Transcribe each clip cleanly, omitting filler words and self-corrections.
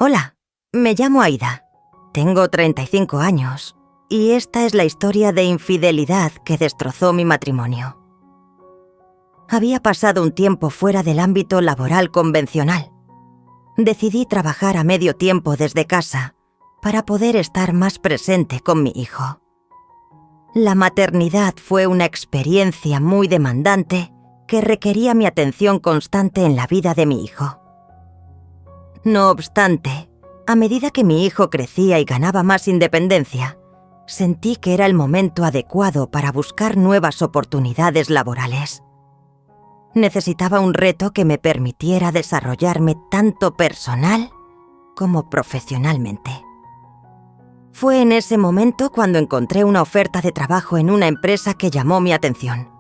Hola, me llamo Aida. Tengo 35 años y esta es la historia de infidelidad que destrozó mi matrimonio. Había pasado un tiempo fuera del ámbito laboral convencional. Decidí trabajar a medio tiempo desde casa para poder estar más presente con mi hijo. La maternidad fue una experiencia muy demandante que requería mi atención constante en la vida de mi hijo. No obstante, a medida que mi hijo crecía y ganaba más independencia, sentí que era el momento adecuado para buscar nuevas oportunidades laborales. Necesitaba un reto que me permitiera desarrollarme tanto personal como profesionalmente. Fue en ese momento cuando encontré una oferta de trabajo en una empresa que llamó mi atención.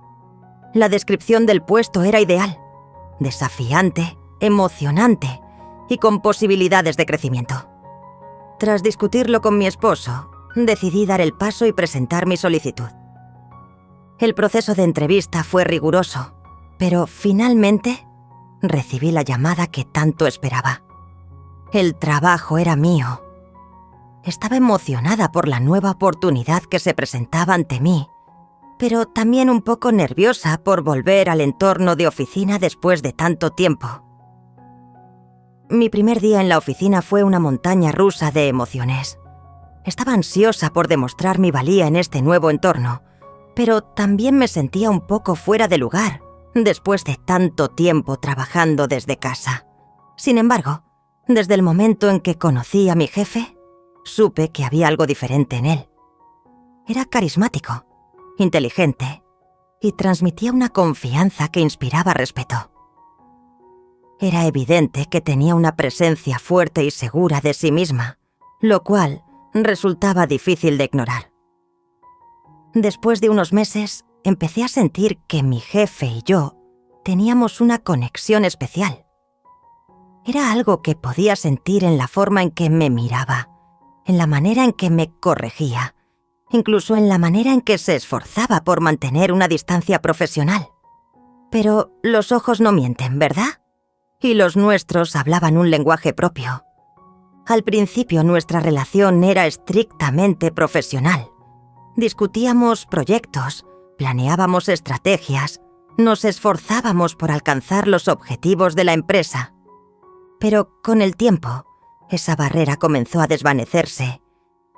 La descripción del puesto era ideal, desafiante, emocionante y con posibilidades de crecimiento. Tras discutirlo con mi esposo, decidí dar el paso y presentar mi solicitud. El proceso de entrevista fue riguroso, pero finalmente recibí la llamada que tanto esperaba. El trabajo era mío. Estaba emocionada por la nueva oportunidad que se presentaba ante mí, pero también un poco nerviosa por volver al entorno de oficina después de tanto tiempo. Mi primer día en la oficina fue una montaña rusa de emociones. Estaba ansiosa por demostrar mi valía en este nuevo entorno, pero también me sentía un poco fuera de lugar después de tanto tiempo trabajando desde casa. Sin embargo, desde el momento en que conocí a mi jefe, supe que había algo diferente en él. Era carismático, inteligente y transmitía una confianza que inspiraba respeto. Era evidente que tenía una presencia fuerte y segura de sí misma, lo cual resultaba difícil de ignorar. Después de unos meses, empecé a sentir que mi jefe y yo teníamos una conexión especial. Era algo que podía sentir en la forma en que me miraba, en la manera en que me corregía, incluso en la manera en que se esforzaba por mantener una distancia profesional. Pero los ojos no mienten, ¿verdad? Y los nuestros hablaban un lenguaje propio. Al principio nuestra relación era estrictamente profesional. Discutíamos proyectos, planeábamos estrategias, nos esforzábamos por alcanzar los objetivos de la empresa. Pero con el tiempo, esa barrera comenzó a desvanecerse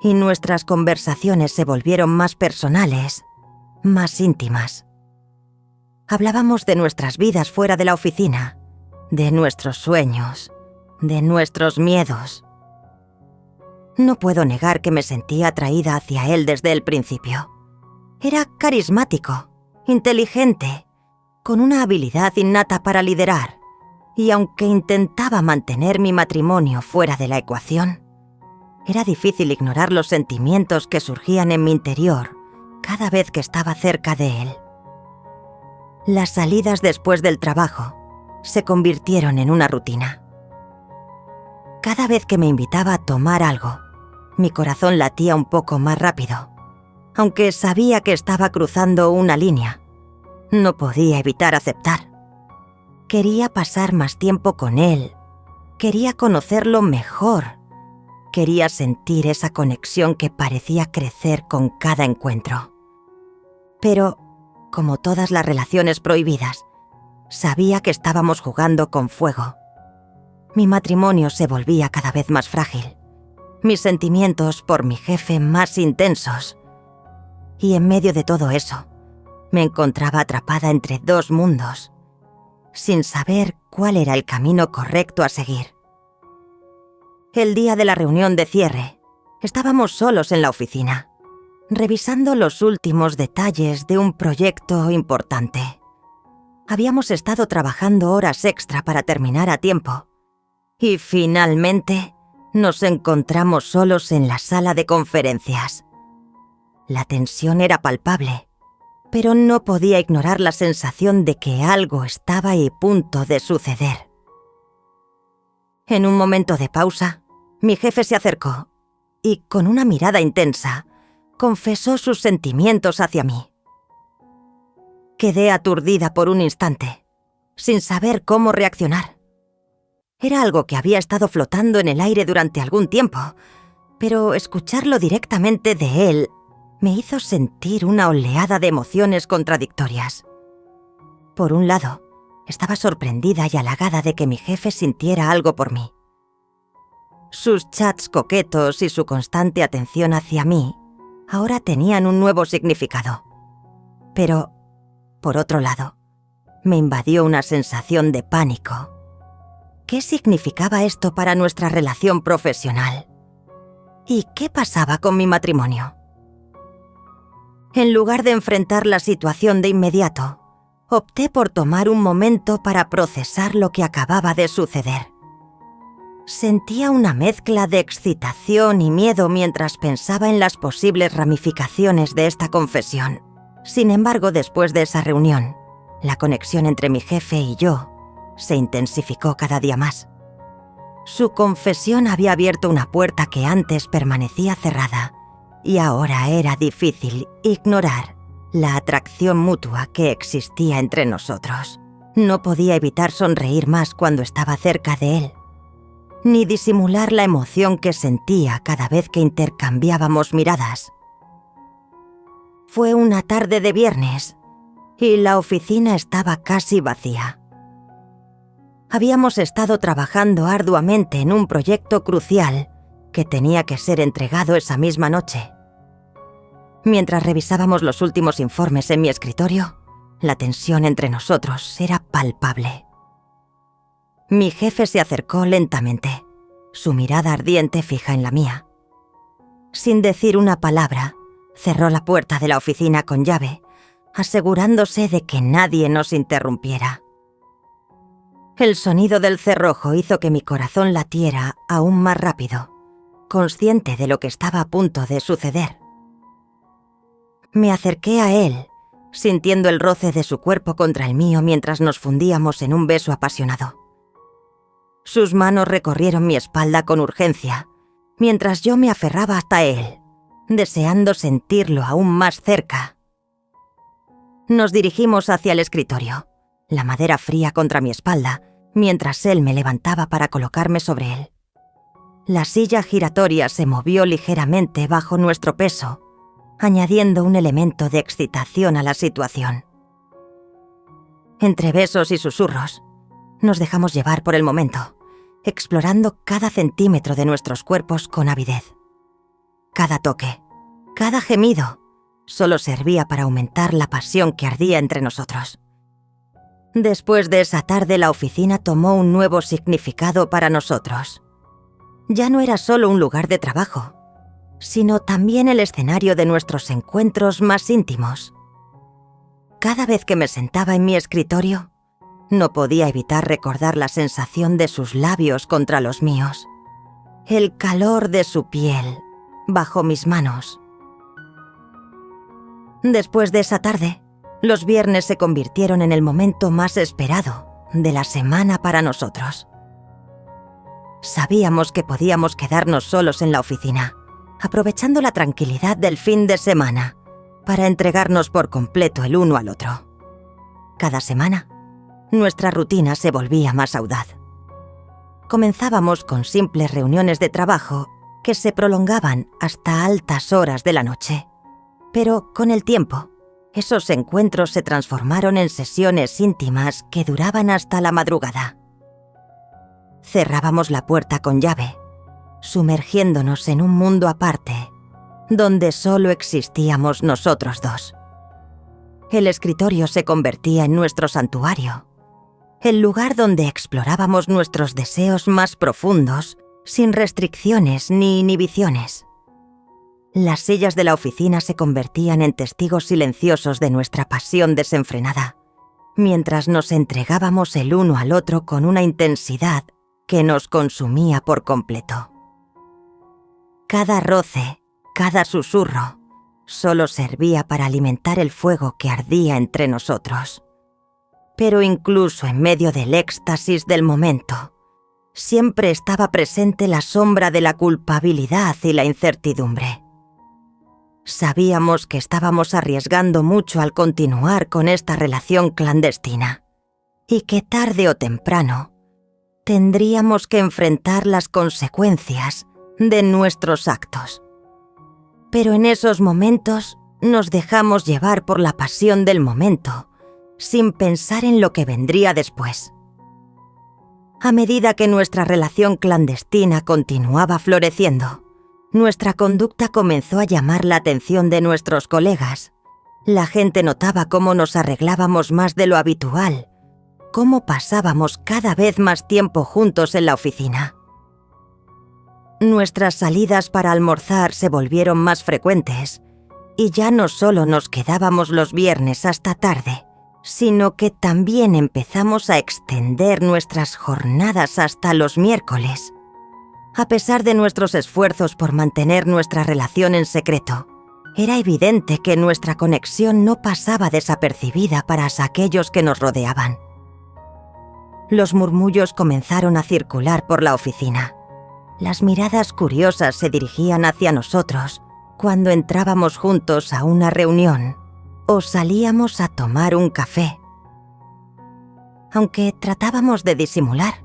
y nuestras conversaciones se volvieron más personales, más íntimas. Hablábamos de nuestras vidas fuera de la oficina, de nuestros sueños, de nuestros miedos. No puedo negar que me sentía atraída hacia él desde el principio. Era carismático, inteligente, con una habilidad innata para liderar, y aunque intentaba mantener mi matrimonio fuera de la ecuación, era difícil ignorar los sentimientos que surgían en mi interior cada vez que estaba cerca de él. Las salidas después del trabajo se convirtieron en una rutina. Cada vez que me invitaba a tomar algo, mi corazón latía un poco más rápido. Aunque sabía que estaba cruzando una línea, no podía evitar aceptar. Quería pasar más tiempo con él, quería conocerlo mejor, quería sentir esa conexión que parecía crecer con cada encuentro. Pero, como todas las relaciones prohibidas, sabía que estábamos jugando con fuego. Mi matrimonio se volvía cada vez más frágil, mis sentimientos por mi jefe más intensos. Y en medio de todo eso, me encontraba atrapada entre dos mundos, sin saber cuál era el camino correcto a seguir. El día de la reunión de cierre, estábamos solos en la oficina, revisando los últimos detalles de un proyecto importante. Habíamos estado trabajando horas extra para terminar a tiempo, y finalmente nos encontramos solos en la sala de conferencias. La tensión era palpable, pero no podía ignorar la sensación de que algo estaba a punto de suceder. En un momento de pausa, mi jefe se acercó y, con una mirada intensa, confesó sus sentimientos hacia mí. Quedé aturdida por un instante, sin saber cómo reaccionar. Era algo que había estado flotando en el aire durante algún tiempo, pero escucharlo directamente de él me hizo sentir una oleada de emociones contradictorias. Por un lado, estaba sorprendida y halagada de que mi jefe sintiera algo por mí. Sus chats coquetos y su constante atención hacia mí ahora tenían un nuevo significado. Pero, por otro lado, me invadió una sensación de pánico. ¿Qué significaba esto para nuestra relación profesional? ¿Y qué pasaba con mi matrimonio? En lugar de enfrentar la situación de inmediato, opté por tomar un momento para procesar lo que acababa de suceder. Sentía una mezcla de excitación y miedo mientras pensaba en las posibles ramificaciones de esta confesión. Sin embargo, después de esa reunión, la conexión entre mi jefe y yo se intensificó cada día más. Su confesión había abierto una puerta que antes permanecía cerrada, y ahora era difícil ignorar la atracción mutua que existía entre nosotros. No podía evitar sonreír más cuando estaba cerca de él, ni disimular la emoción que sentía cada vez que intercambiábamos miradas. Fue una tarde de viernes, y la oficina estaba casi vacía. Habíamos estado trabajando arduamente en un proyecto crucial que tenía que ser entregado esa misma noche. Mientras revisábamos los últimos informes en mi escritorio, la tensión entre nosotros era palpable. Mi jefe se acercó lentamente, su mirada ardiente fija en la mía. Sin decir una palabra, cerró la puerta de la oficina con llave, asegurándose de que nadie nos interrumpiera. El sonido del cerrojo hizo que mi corazón latiera aún más rápido, consciente de lo que estaba a punto de suceder. Me acerqué a él, sintiendo el roce de su cuerpo contra el mío mientras nos fundíamos en un beso apasionado. Sus manos recorrieron mi espalda con urgencia, mientras yo me aferraba hasta él, deseando sentirlo aún más cerca. Nos dirigimos hacia el escritorio, la madera fría contra mi espalda, mientras él me levantaba para colocarme sobre él. La silla giratoria se movió ligeramente bajo nuestro peso, añadiendo un elemento de excitación a la situación. Entre besos y susurros, nos dejamos llevar por el momento, explorando cada centímetro de nuestros cuerpos con avidez. Cada toque, cada gemido, solo servía para aumentar la pasión que ardía entre nosotros. Después de esa tarde, la oficina tomó un nuevo significado para nosotros. Ya no era solo un lugar de trabajo, sino también el escenario de nuestros encuentros más íntimos. Cada vez que me sentaba en mi escritorio, no podía evitar recordar la sensación de sus labios contra los míos, el calor de su piel bajo mis manos. Después de esa tarde, los viernes se convirtieron en el momento más esperado de la semana para nosotros. Sabíamos que podíamos quedarnos solos en la oficina, aprovechando la tranquilidad del fin de semana para entregarnos por completo el uno al otro. Cada semana, nuestra rutina se volvía más audaz. Comenzábamos con simples reuniones de trabajo que se prolongaban hasta altas horas de la noche. Pero con el tiempo, esos encuentros se transformaron en sesiones íntimas que duraban hasta la madrugada. Cerrábamos la puerta con llave, sumergiéndonos en un mundo aparte, donde solo existíamos nosotros dos. El escritorio se convertía en nuestro santuario, el lugar donde explorábamos nuestros deseos más profundos, sin restricciones ni inhibiciones. Las sillas de la oficina se convertían en testigos silenciosos de nuestra pasión desenfrenada, mientras nos entregábamos el uno al otro con una intensidad que nos consumía por completo. Cada roce, cada susurro, solo servía para alimentar el fuego que ardía entre nosotros. Pero incluso en medio del éxtasis del momento, siempre estaba presente la sombra de la culpabilidad y la incertidumbre. Sabíamos que estábamos arriesgando mucho al continuar con esta relación clandestina y que tarde o temprano tendríamos que enfrentar las consecuencias de nuestros actos. Pero en esos momentos nos dejamos llevar por la pasión del momento, sin pensar en lo que vendría después. A medida que nuestra relación clandestina continuaba floreciendo, nuestra conducta comenzó a llamar la atención de nuestros colegas. La gente notaba cómo nos arreglábamos más de lo habitual, cómo pasábamos cada vez más tiempo juntos en la oficina. Nuestras salidas para almorzar se volvieron más frecuentes y ya no solo nos quedábamos los viernes hasta tarde, sino que también empezamos a extender nuestras jornadas hasta los miércoles. A pesar de nuestros esfuerzos por mantener nuestra relación en secreto, era evidente que nuestra conexión no pasaba desapercibida para aquellos que nos rodeaban. Los murmullos comenzaron a circular por la oficina. Las miradas curiosas se dirigían hacia nosotros cuando entrábamos juntos a una reunión o salíamos a tomar un café. Aunque tratábamos de disimular,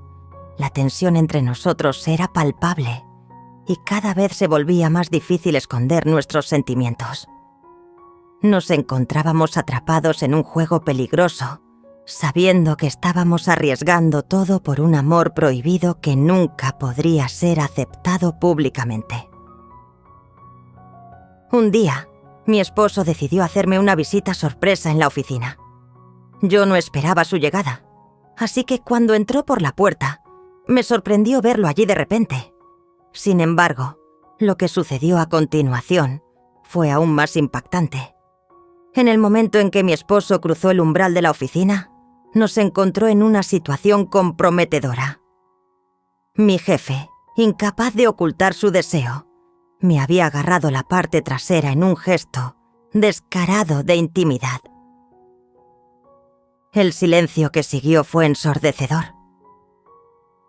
la tensión entre nosotros era palpable y cada vez se volvía más difícil esconder nuestros sentimientos. Nos encontrábamos atrapados en un juego peligroso, sabiendo que estábamos arriesgando todo por un amor prohibido que nunca podría ser aceptado públicamente. Un día, mi esposo decidió hacerme una visita sorpresa en la oficina. Yo no esperaba su llegada, así que cuando entró por la puerta, me sorprendió verlo allí de repente. Sin embargo, lo que sucedió a continuación fue aún más impactante. En el momento en que mi esposo cruzó el umbral de la oficina, nos encontró en una situación comprometedora. Mi jefe, incapaz de ocultar su deseo, me había agarrado la parte trasera en un gesto descarado de intimidad. El silencio que siguió fue ensordecedor.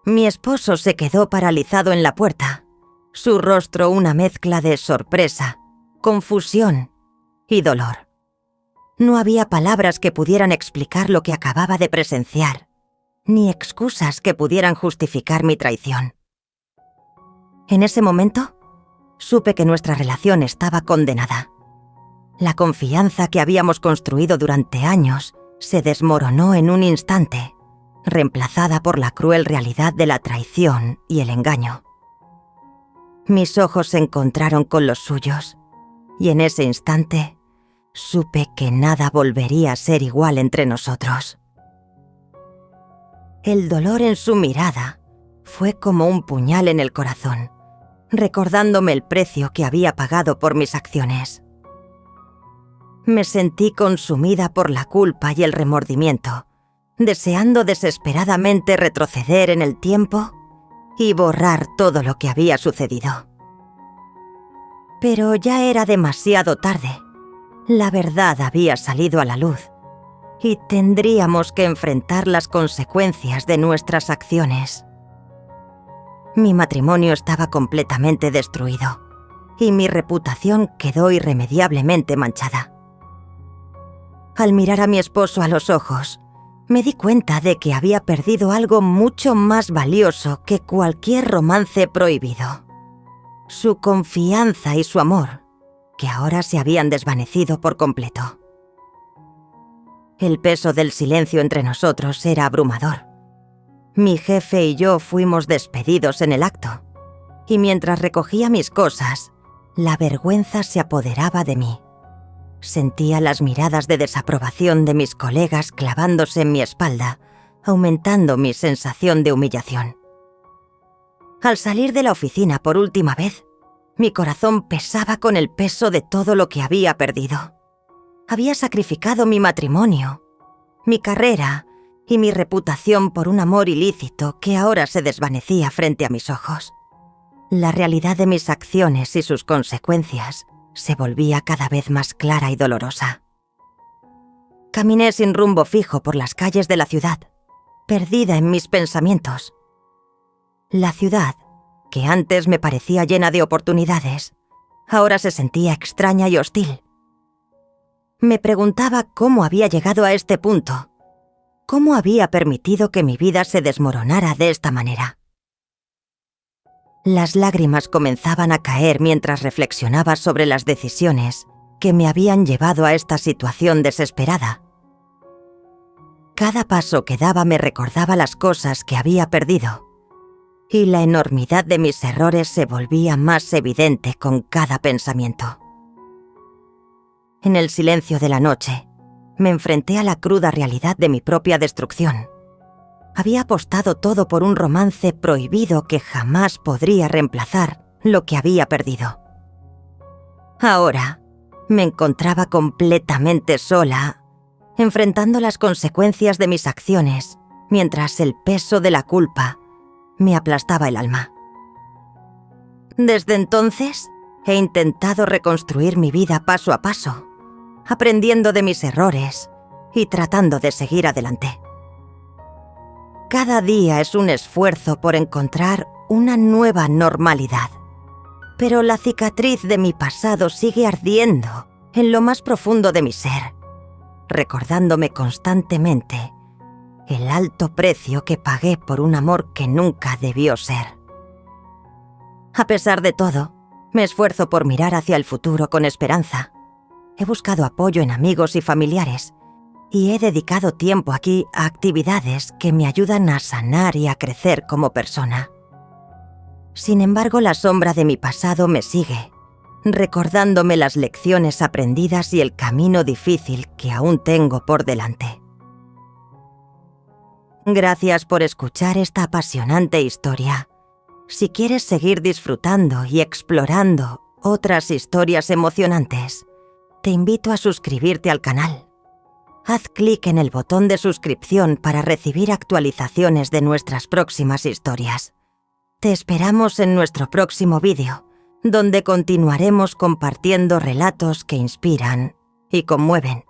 Mi esposo se quedó paralizado en la puerta, su rostro una mezcla de sorpresa, confusión y dolor. No había palabras que pudieran explicar lo que acababa de presenciar, ni excusas que pudieran justificar mi traición. En ese momento, supe que nuestra relación estaba condenada. La confianza que habíamos construido durante años se desmoronó en un instante, reemplazada por la cruel realidad de la traición y el engaño. Mis ojos se encontraron con los suyos, y en ese instante supe que nada volvería a ser igual entre nosotros. El dolor en su mirada fue como un puñal en el corazón, recordándome el precio que había pagado por mis acciones. Me sentí consumida por la culpa y el remordimiento, deseando desesperadamente retroceder en el tiempo y borrar todo lo que había sucedido. Pero ya era demasiado tarde. La verdad había salido a la luz y tendríamos que enfrentar las consecuencias de nuestras acciones. Mi matrimonio estaba completamente destruido y mi reputación quedó irremediablemente manchada. Al mirar a mi esposo a los ojos, me di cuenta de que había perdido algo mucho más valioso que cualquier romance prohibido: su confianza y su amor, que ahora se habían desvanecido por completo. El peso del silencio entre nosotros era abrumador. Mi jefe y yo fuimos despedidos en el acto, y mientras recogía mis cosas, la vergüenza se apoderaba de mí. Sentía las miradas de desaprobación de mis colegas clavándose en mi espalda, aumentando mi sensación de humillación. Al salir de la oficina por última vez, mi corazón pesaba con el peso de todo lo que había perdido. Había sacrificado mi matrimonio, mi carrera y mi reputación por un amor ilícito que ahora se desvanecía frente a mis ojos. La realidad de mis acciones y sus consecuencias se volvía cada vez más clara y dolorosa. Caminé sin rumbo fijo por las calles de la ciudad, perdida en mis pensamientos. La ciudad, que antes me parecía llena de oportunidades, ahora se sentía extraña y hostil. Me preguntaba cómo había llegado a este punto ¿Cómo había permitido que mi vida se desmoronara de esta manera? Las lágrimas comenzaban a caer mientras reflexionaba sobre las decisiones que me habían llevado a esta situación desesperada. Cada paso que daba me recordaba las cosas que había perdido, y la enormidad de mis errores se volvía más evidente con cada pensamiento. En el silencio de la noche, me enfrenté a la cruda realidad de mi propia destrucción. Había apostado todo por un romance prohibido que jamás podría reemplazar lo que había perdido. Ahora, me encontraba completamente sola, enfrentando las consecuencias de mis acciones, mientras el peso de la culpa me aplastaba el alma. Desde entonces, he intentado reconstruir mi vida paso a paso, aprendiendo de mis errores y tratando de seguir adelante. Cada día es un esfuerzo por encontrar una nueva normalidad, pero la cicatriz de mi pasado sigue ardiendo en lo más profundo de mi ser, recordándome constantemente el alto precio que pagué por un amor que nunca debió ser. A pesar de todo, me esfuerzo por mirar hacia el futuro con esperanza. He buscado apoyo en amigos y familiares, y he dedicado tiempo aquí a actividades que me ayudan a sanar y a crecer como persona. Sin embargo, la sombra de mi pasado me sigue, recordándome las lecciones aprendidas y el camino difícil que aún tengo por delante. Gracias por escuchar esta apasionante historia. Si quieres seguir disfrutando y explorando otras historias emocionantes, te invito a suscribirte al canal. Haz clic en el botón de suscripción para recibir actualizaciones de nuestras próximas historias. Te esperamos en nuestro próximo vídeo, donde continuaremos compartiendo relatos que inspiran y conmueven.